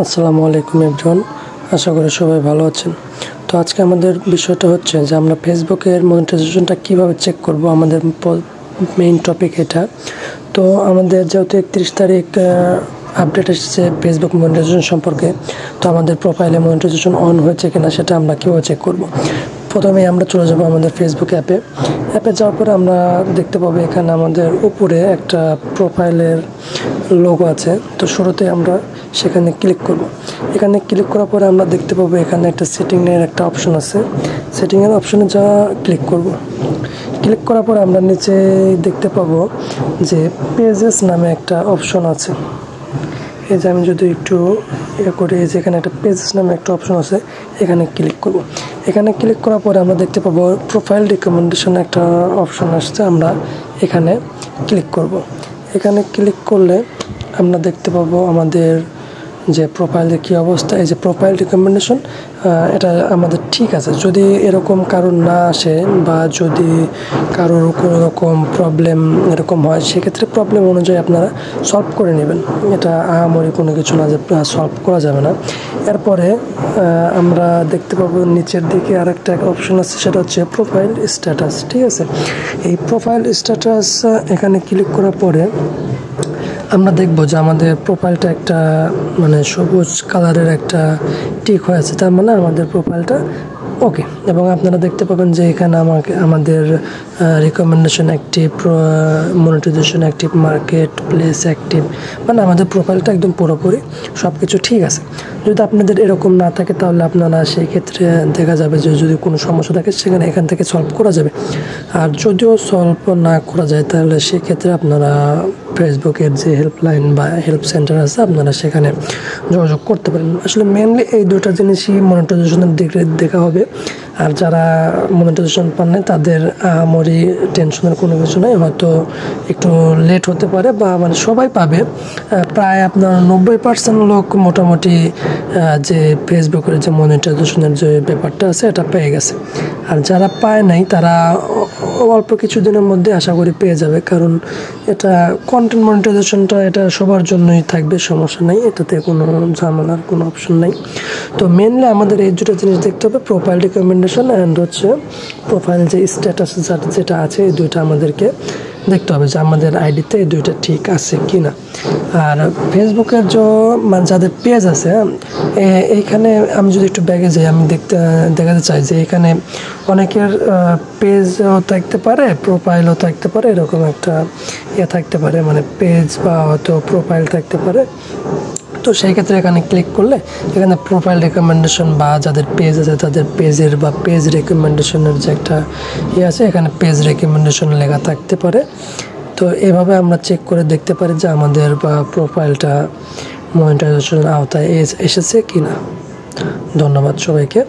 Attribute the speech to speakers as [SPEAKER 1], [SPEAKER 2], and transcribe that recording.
[SPEAKER 1] আসসালামু আলাইকুম এভরিওয়ান, আশা করি সবাই ভালো আছেন। তো আজকে আমাদের বিষয়টা হচ্ছে যে আমরা ফেসবুকের মনিটাইজেশনটা কিভাবে চেক করব। আমাদের মেইন টপিক এটা। তো আমাদের যেহেতু 31 তারিখ আপডেট এসেছে ফেসবুক মনিটাইজেশন সম্পর্কে, তো আমাদের প্রোফাইলে মনিটাইজেশন অন হয়েছে কিনা সেটা আমরা কীভাবে চেক করব। প্রথমেই আমরা চলে যাব আমাদের ফেসবুক অ্যাপে যাওয়ার পরে আমরা দেখতে পাবো এখানে আমাদের উপরে একটা প্রোফাইলের লোগো আছে। তো শুরুতে আমরা সেখানে ক্লিক করব। এখানে ক্লিক করার পরে আমরা দেখতে পাবো এখানে একটা সেটিংয়ের একটা অপশন আছে। সেটিংয়ের অপশনে যা ক্লিক করব। ক্লিক করার পরে আমরা নিচে দেখতে পাবো যে পেজেস নামে একটা অপশন আছে। এই যে আমি যদি একটু করি, যে এখানে একটা পেজেস নামে একটা অপশন আছে, এখানে ক্লিক করব। এখানে ক্লিক করার পরে আমরা দেখতে পাবো প্রোফাইল রিকমেন্ডেশন একটা অপশন আসছে, আমরা এখানে ক্লিক করব। এখানে ক্লিক করলে আমরা দেখতে পাবো আমাদের যে প্রোফাইলের কী অবস্থা। এই যে প্রোফাইল রিকমেন্ডেশন, এটা আমাদের ঠিক আছে। যদি এরকম কারণ না আসে বা যদি কারোর কোনো রকম প্রবলেম এরকম হয়, সেক্ষেত্রে প্রবলেম অনুযায়ী আপনারা সলভ করে নেবেন। এটা আহামরি কোনো কিছু না যে সলভ করা যাবে না। এরপরে আমরা দেখতে পাবো নিচের দিকে আরেকটা অপশন আছে, সেটা হচ্ছে প্রোফাইল স্ট্যাটাস। ঠিক আছে, এই প্রোফাইল স্ট্যাটাস এখানে ক্লিক করার পরে আমরা দেখব যে আমাদের প্রোফাইলটা একটা সবুজ কালারের একটা টিক হয়েছে, তার মানে আমাদের প্রোফাইলটা ওকে। এবং আপনারা দেখতে পাবেন যে এখানে আমাদের recommendation active, monetisation active, market place active, আমাদের প্রোফাইলটা একদম পুরোপুরি সব কিছু ঠিক আছে। যদি আপনাদের এরকম না থাকে তাহলে আপনারা সেই ক্ষেত্রে দেখা যাবে যে যদি কোনো সমস্যা থাকে সেখানে এখান থেকে সলভ করা যাবে। আর যদিও সলভ না করা যায় তাহলে সেক্ষেত্রে আপনারা ফেসবুকের যে হেল্পলাইন বা হেল্প সেন্টার আছে আপনারা সেখানে যোগাযোগ করতে পারেন। আসলে মেনলি এই দুটো জিনিসই মনিটাইজেশনের দিকে দেখা হবে। আর যারা মনিটাইজেশন পান না তাদের আহামরি টেনশনের কোনো কিছু নেই, হয়তো একটু লেট হতে পারে বা সবাই পাবে। প্রায় আপনার 90% লোক মোটামুটি যে ফেসবুকের যে মনিটাইজেশনের যে ব্যাপারটা আছে এটা পেয়ে গেছে। আর যারা পায় নাই তারা অল্প কিছু দিনের মধ্যে আশা করি পেয়ে যাবে, কারণ এটা কন্টেন্ট মনিটাইজেশনটা এটা সবার জন্যই থাকবে, সমস্যা নেই, এটাতে কোনো ঝামেলার কোনো অপশন নেই। তো মেনলি আমাদের এই দুটো জিনিস দেখতে হবে, প্রোফাইল রিকমেন্ডেশন অ্যান্ড হচ্ছে প্রোফাইল যে স্ট্যাটাস যেটা আছে, এই দুইটা আমাদেরকে দেখতে হবে যে আমাদের আইডিতে এই দুইটা ঠিক আছে কি না। আর ফেসবুকের যাদের পেজ আছে, এইখানে আমি যদি একটু ব্যাগে যাই, আমি দেখাতে চাই যে এখানে অনেকের পেজও থাকতে পারে, প্রোফাইলও থাকতে পারে, এরকম একটা থাকতে পারে, পেজ বা হয়তো প্রোফাইল থাকতে পারে। তো সেই ক্ষেত্রে এখানে ক্লিক করলে এখানে প্রোফাইল রেকমেন্ডেশন বা যাদের পেজ আছে তাদের পেজের বা পেজ রেকমেন্ডেশনের যে একটা আছে, এখানে পেজ রেকমেন্ডেশন লেখা থাকতে পারে। তো এভাবে আমরা চেক করে দেখতে পারি যে আমাদের বা প্রোফাইলটা মনিটাইজেশনের আওতায় এসেছে কি না। ধন্যবাদ সবাইকে।